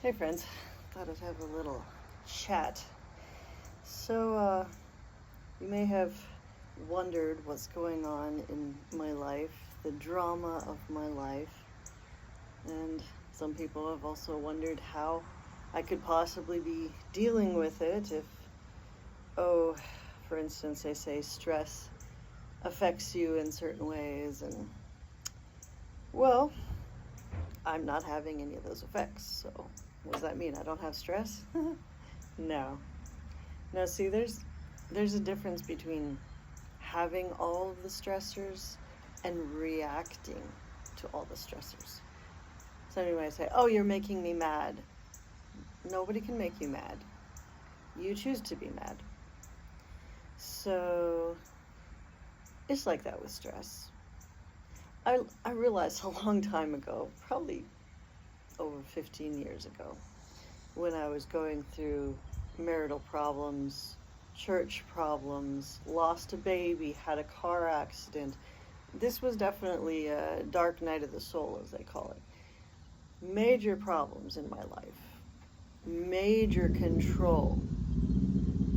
Hey friends, thought I'd have a little chat. So, you may have wondered what's going on in my life, the drama of my life, and some people have also wondered how I could possibly be dealing with it if, oh, for instance, they say stress affects you in certain ways, and well, I'm not having any of those effects, so what does that mean? I don't have stress? No. No, see, there's a difference between having all of the stressors and reacting to all the stressors. So anyway, I say, oh, you're making me mad. Nobody can make you mad. You choose to be mad. So it's like that with stress. I realized a long time ago, probably over 15 years ago, when I was going through marital problems, church problems, lost a baby, had a car accident. This was definitely a dark night of the soul, as they call it. Major problems in my life. Major control.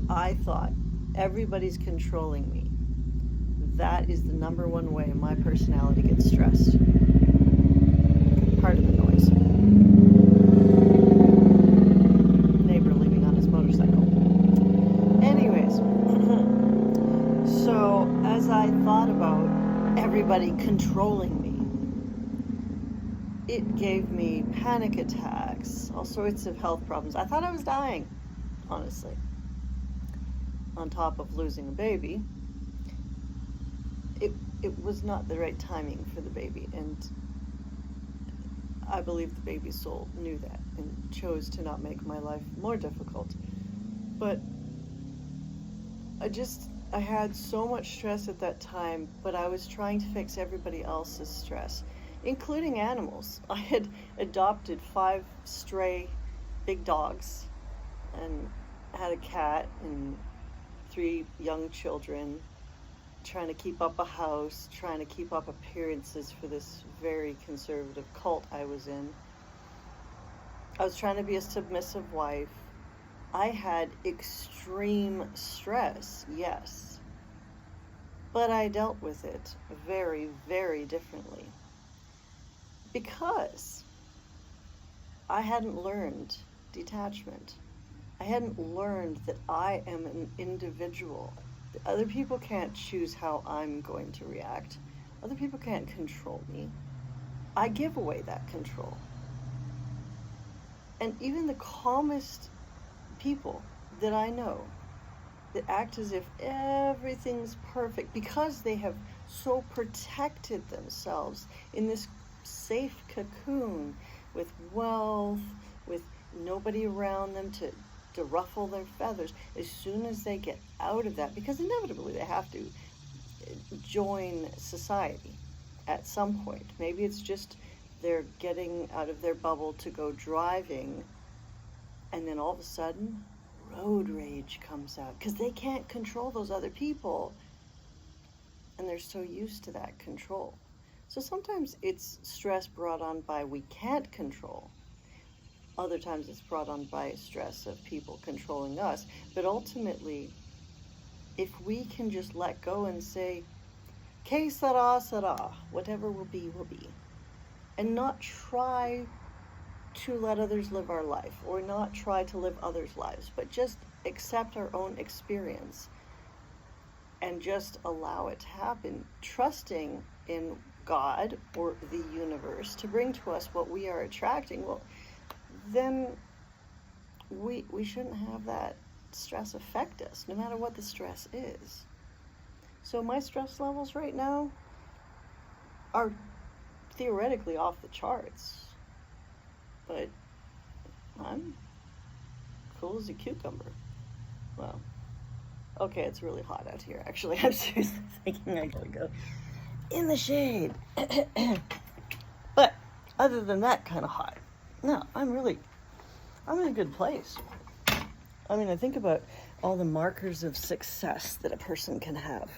I thought everybody's controlling me. That is the number one way my personality gets stressed. Part of the noise. Neighbor leaving on his motorcycle. Anyways, so as I thought about everybody controlling me, it gave me panic attacks, all sorts of health problems. I thought I was dying, honestly. On top of losing a baby, it was not the right timing for the baby, and I believe the baby's soul knew that and chose to not make my life more difficult. But I had so much stress at that time, but I was trying to fix everybody else's stress, including animals. I had adopted 5 stray big dogs and had a cat and 3 young children, trying to keep up a house, trying to keep up appearances for this very conservative cult I was in. I was trying to be a submissive wife. I had extreme stress, yes, but I dealt with it very, very differently because I hadn't learned detachment. I hadn't learned that I am an individual. That other people can't choose how I'm going to react. Other people can't control me. I give away that control. And even the calmest people that I know that act as if everything's perfect because they have so protected themselves in this safe cocoon with wealth, with nobody around them to ruffle their feathers. As soon as they get out of that, because inevitably they have to join society at some point. Maybe it's just they're getting out of their bubble to go driving, and then all of a sudden road rage comes out because they can't control those other people, and they're so used to that control. So sometimes it's stress brought on by we can't control. Other times it's brought on by stress of people controlling us. But ultimately, if we can just let go and say, que sera, whatever will be, and not try to let others live our life or not try to live others' lives, but just accept our own experience and just allow it to happen, trusting in God or the universe to bring to us what we are attracting, well, then we shouldn't have that stress affect us, no matter what the stress is. So my stress levels right now are theoretically off the charts, but I'm cool as a cucumber. Well, okay, it's really hot out here, actually. I'm seriously thinking I gotta go in the shade. But other than that kind of hot, no, I'm in a good place. I mean, I think about all the markers of success that a person can have.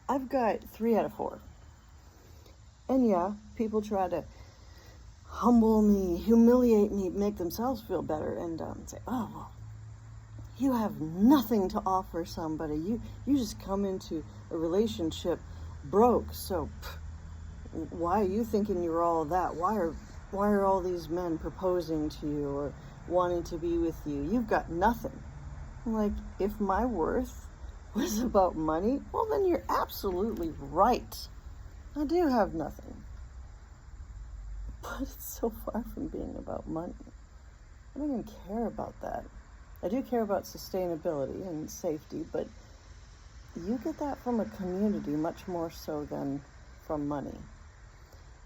I've got 3 out of 4. And yeah, people try to humble me, humiliate me, make themselves feel better, and say, oh, well, you have nothing to offer somebody. You just come into a relationship broke, so why are you thinking you're all that? Why are all these men proposing to you or wanting to be with you? You've got nothing. I'm like, if my worth was about money, well, then you're absolutely right. I do have nothing. But it's so far from being about money. I don't even care about that. I do care about sustainability and safety, but you get that from a community much more so than from money.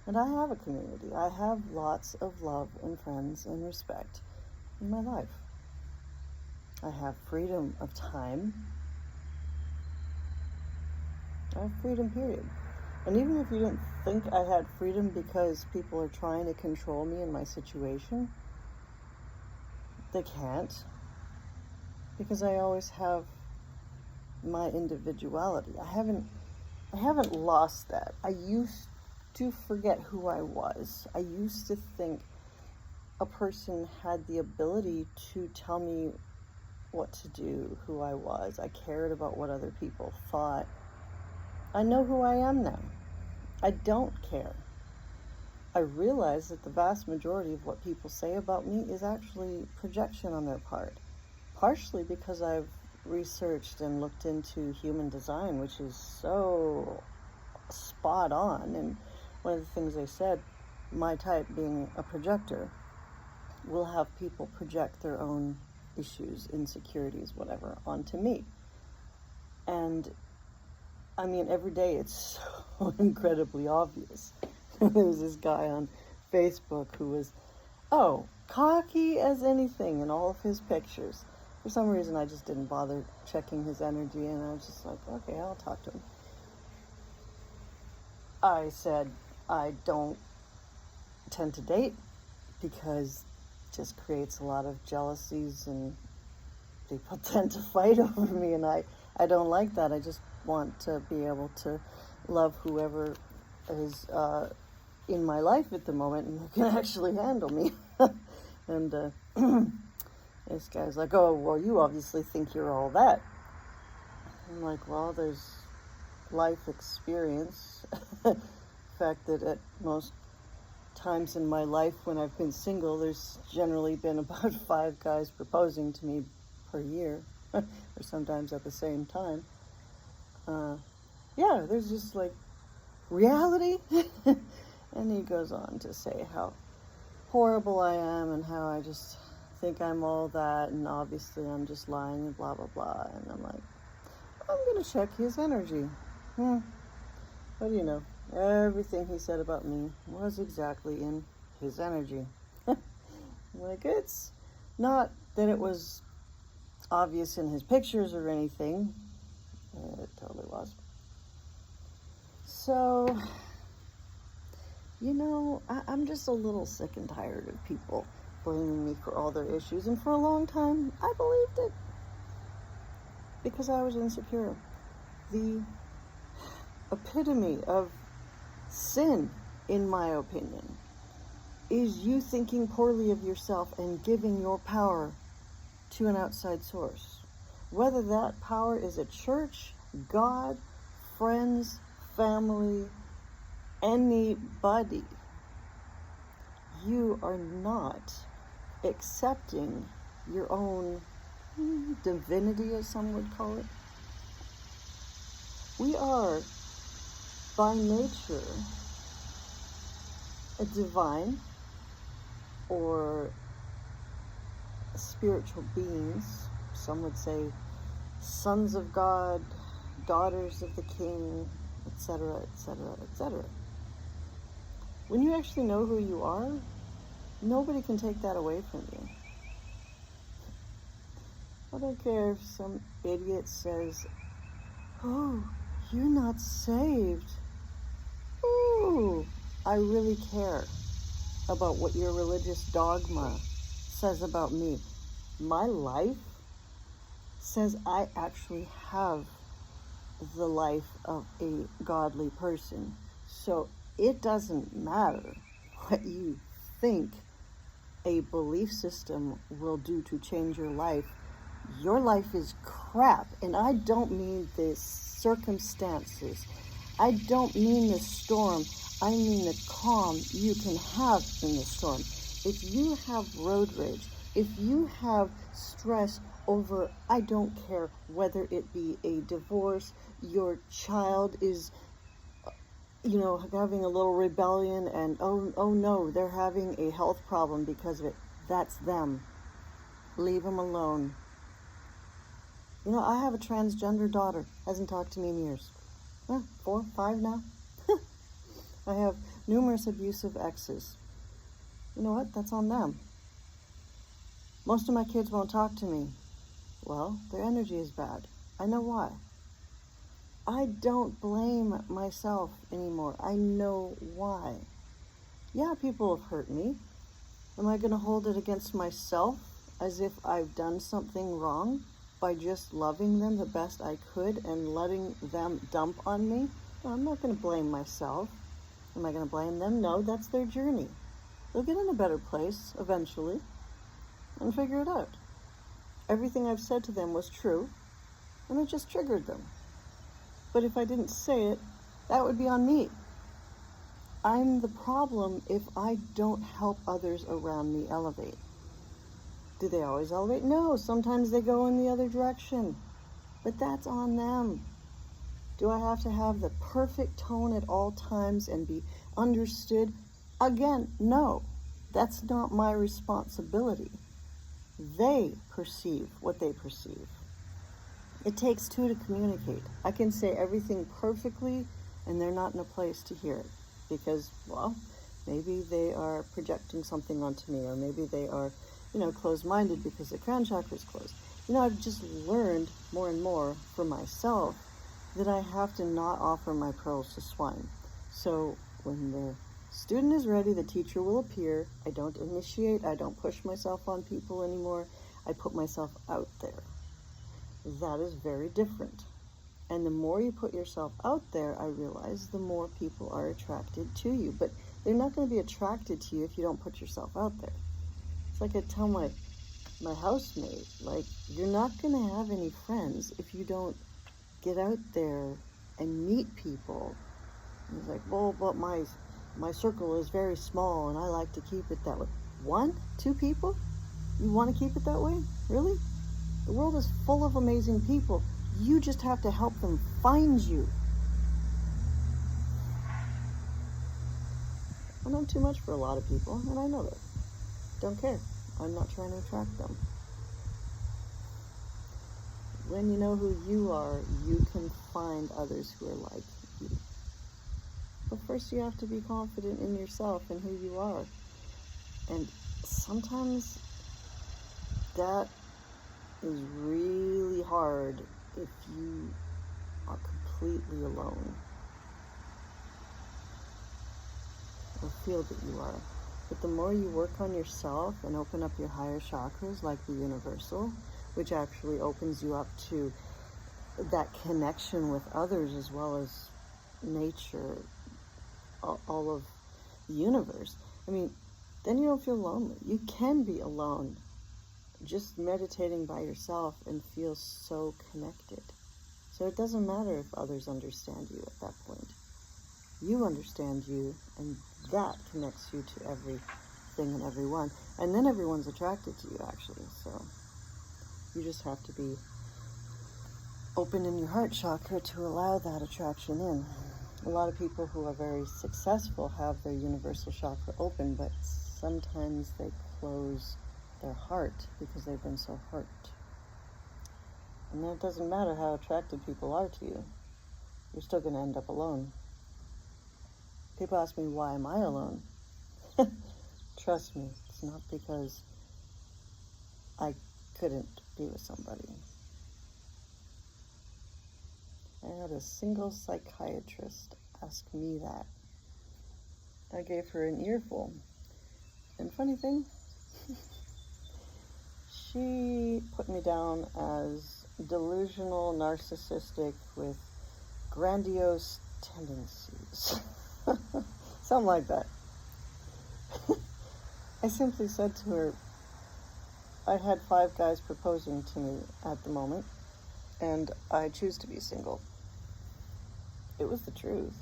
And I have a community. I have lots of love and friends and respect in my life. I have freedom of time. I have freedom, period. And even if you didn't think I had freedom because people are trying to control me in my situation, they can't. Because I always have my individuality. I haven't lost that. I used to forget who I was. I used to think a person had the ability to tell me what to do, who I was. I cared about what other people thought. I know who I am now. I don't care. I realize that the vast majority of what people say about me is actually projection on their part. Partially because I've researched and looked into human design, which is so spot on. And one of the things they said, my type being a projector, will have people project their own issues, insecurities, whatever, onto me. And I mean, every day it's so incredibly obvious. There was this guy on Facebook who was, cocky as anything in all of his pictures. For some reason, I just didn't bother checking his energy, and I was just like, okay, I'll talk to him. I said, I don't tend to date because it just creates a lot of jealousies, and people tend to fight over me, and I don't like that. I just want to be able to love whoever is in my life at the moment and who can actually handle me. And this guy's like, oh, well, you obviously think you're all that. I'm like, well, there's life experience. The fact that at most times in my life when I've been single, there's generally been about 5 guys proposing to me per year, or sometimes at the same time. Yeah, there's just like reality. And he goes on to say how horrible I am and how I just think I'm all that, and obviously I'm just lying and blah, blah, blah. And I'm like, I'm going to check his energy. What do you know? Everything he said about me was exactly in his energy. Like, it's not that it was obvious in his pictures or anything. It totally was. So, I'm just a little sick and tired of people blaming me for all their issues. And for a long time, I believed it. Because I was insecure. The epitome of sin, in my opinion, is you thinking poorly of yourself and giving your power to an outside source. Whether that power is a church, God, friends, family, anybody, you are not accepting your own divinity, as some would call it. We are, by nature, a divine or spiritual beings. Some would say sons of God, daughters of the King, etc., etc., etc. When you actually know who you are, nobody can take that away from you. I don't care if some idiot says, oh, you're not saved. Ooh, I really care about what your religious dogma says about me. My life says I actually have the life of a godly person. So it doesn't matter what you think a belief system will do to change your life is crap. And I don't mean the circumstances. I don't mean the storm. I mean the calm you can have in the storm. If you have road rage, if you have stress over, I don't care whether it be a divorce, your child is, having a little rebellion, and oh no, they're having a health problem because of it. That's them. Leave them alone. I have a transgender daughter. Hasn't talked to me in years. 4, 5 now. I have numerous abusive exes. You know what? That's on them. Most of my kids won't talk to me. Well, their energy is bad. I know why. I don't blame myself anymore. I know why. Yeah, people have hurt me. Am I going to hold it against myself as if I've done something wrong by just loving them the best I could and letting them dump on me? No, I'm not going to blame myself. Am I going to blame them? No, that's their journey. They'll get in a better place eventually and figure it out. Everything I've said to them was true, and it just triggered them. But if I didn't say it, that would be on me. I'm the problem if I don't help others around me elevate. Do they always elevate? No, sometimes they go in the other direction. But that's on them. Do I have to have the perfect tone at all times and be understood? Again, no. That's not my responsibility. They perceive what they perceive. It takes two to communicate. I can say everything perfectly, and they're not in a place to hear it. Because, well, maybe they are projecting something onto me, or maybe they are, closed-minded because the crown chakra is closed. I've just learned more and more for myself that I have to not offer my pearls to swine. So when the student is ready, the teacher will appear. I don't initiate. I don't push myself on people anymore. I put myself out there. That is very different. And the more you put yourself out there, I realize, the more people are attracted to you. But they're not going to be attracted to you if you don't put yourself out there. It's like I tell my housemate, you're not going to have any friends if you don't get out there and meet people. And he's like, well, but my circle is very small, and I like to keep it that way. 1, 2 people? You want to keep it that way? Really? The world is full of amazing people. You just have to help them find you. I know too much for a lot of people, and I know that. Don't care. I'm not trying to attract them. When you know who you are, you can find others who are like you. But first you have to be confident in yourself and who you are. And sometimes that is really hard if you are completely alone, or feel that you are. But the more you work on yourself and open up your higher chakras, like the universal, which actually opens you up to that connection with others as well as nature, all of the universe, then you don't feel lonely. You can be alone, just meditating by yourself, and feel so connected. So it doesn't matter if others understand you at that point. You understand you, and that connects you to everything and everyone. And then everyone's attracted to you, actually. So you just have to be open in your heart chakra to allow that attraction in. A lot of people who are very successful have their universal chakra open, but sometimes they close their heart because they've been so hurt. And then it doesn't matter how attracted people are to you. You're still going to end up alone. People ask me, why am I alone? Trust me, it's not because I couldn't be with somebody. I had a single psychiatrist ask me that. I gave her an earful. And funny thing, she put me down as delusional, narcissistic, with grandiose tendencies. Something like that. I simply said to her, I had 5 guys proposing to me at the moment, and I choose to be single. It was the truth.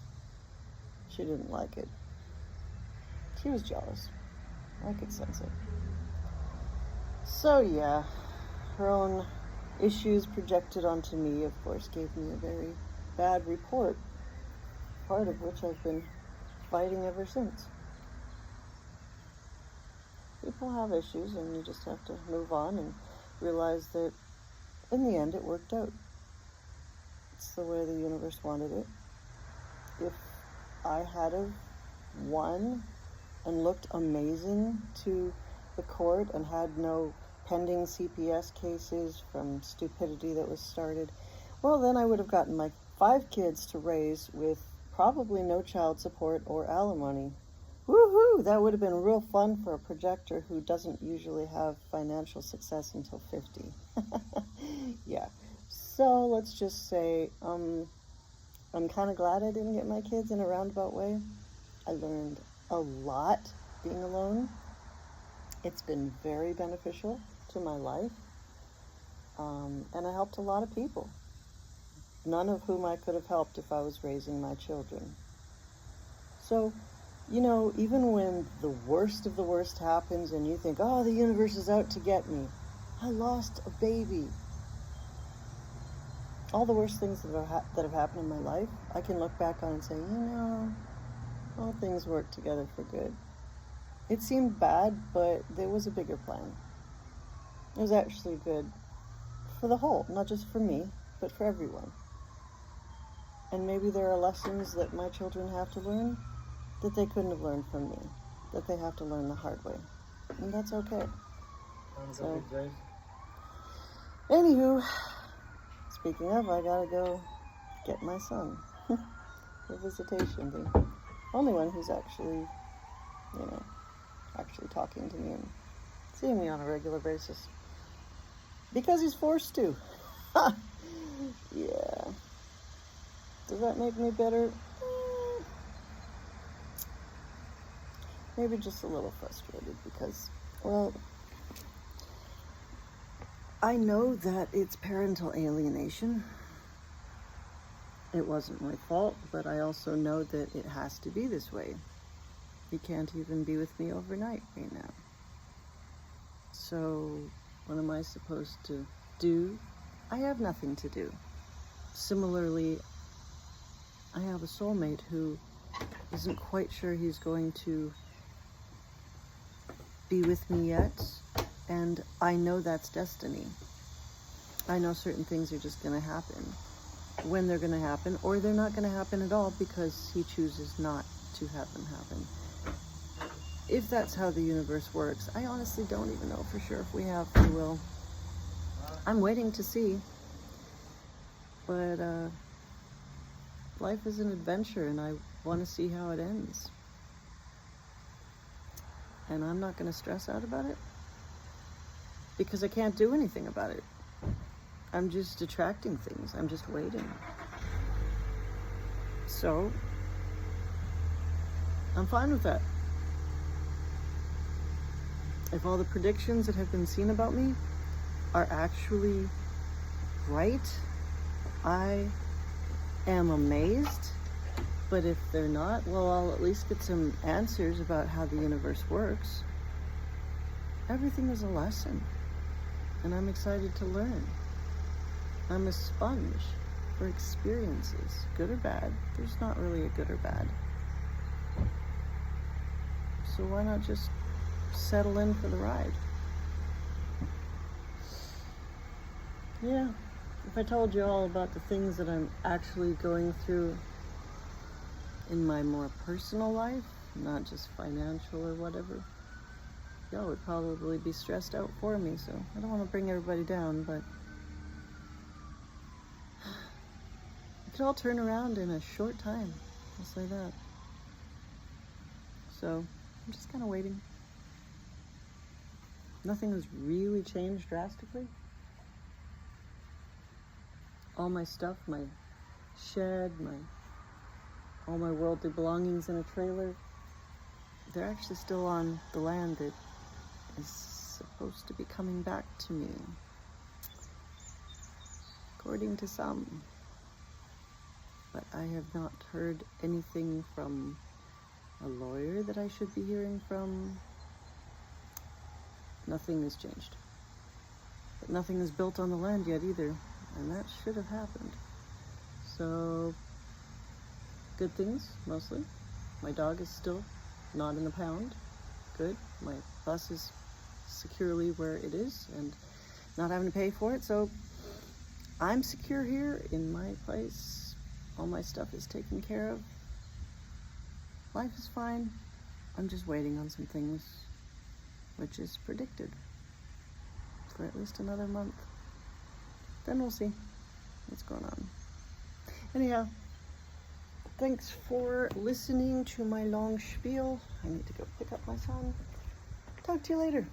She didn't like it. She was jealous. I could sense it. So yeah, her own issues projected onto me, of course, gave me a very bad report, part of which I've been fighting ever since. People have issues, and you just have to move on and realize that in the end it worked out. It's the way the universe wanted it. If I had have won and looked amazing to the court and had no pending CPS cases from stupidity that was started, well, then I would have gotten my 5 kids to raise with probably no child support or alimony. Woohoo! That would have been real fun for a projector who doesn't usually have financial success until 50. Yeah. So let's just say I'm kind of glad I didn't get my kids in a roundabout way. I learned a lot being alone. It's been very beneficial to my life. And I helped a lot of people, none of whom I could have helped if I was raising my children. So, you know, even when the worst of the worst happens and you think, oh, the universe is out to get me, I lost a baby. All the worst things that have happened in my life, I can look back on and say, you know, all things work together for good. It seemed bad, but there was a bigger plan. It was actually good for the whole, not just for me, but for everyone. And maybe there are lessons that my children have to learn that they couldn't have learned from me, that they have to learn the hard way. And that's okay. So, anywho, speaking of, I gotta go get my son for visitation. The only one who's actually, actually talking to me and seeing me on a regular basis. Because he's forced to. Yeah. Does that make me better? Maybe just a little frustrated because, well, I know that it's parental alienation. It wasn't my fault, but I also know that it has to be this way. He can't even be with me overnight right now. So, what am I supposed to do? I have nothing to do. Similarly, I have a soulmate who isn't quite sure he's going to be with me yet, and I know that's destiny. I know certain things are just going to happen when they're going to happen, or they're not going to happen at all because he chooses not to have them happen. If that's how the universe works, I honestly don't even know for sure if we have free will. I'm waiting to see. But life is an adventure, and I want to see how it ends. And I'm not going to stress out about it because I can't do anything about it. I'm just attracting things. I'm just waiting. So, I'm fine with that. If all the predictions that have been seen about me are actually right, I am amazed. But if they're not, well, I'll at least get some answers about how the universe works. Everything is a lesson, and I'm excited to learn. I'm a sponge for experiences, good or bad. There's not really a good or bad. So why not just settle in for the ride? Yeah, if I told you all about the things that I'm actually going through in my more personal life, not just financial or whatever, y'all would probably be stressed out for me, so I don't want to bring everybody down, but it could all turn around in a short time, I'll say that. So, I'm just kind of waiting. Nothing has really changed drastically. All my stuff, my shed, all my worldly belongings in a trailer, they're actually still on the land that is supposed to be coming back to me, according to some. But I have not heard anything from a lawyer that I should be hearing from. Nothing has changed. But nothing is built on the land yet either, and that should have happened. So, good things, mostly. My dog is still not in the pound. Good. My bus is securely where it is and not having to pay for it, so I'm secure here in my place. All my stuff is taken care of. Life is fine. I'm just waiting on some things, which is predicted for at least another month. Then we'll see what's going on. Anyhow, thanks for listening to my long spiel. I need to go pick up my son. Talk to you later.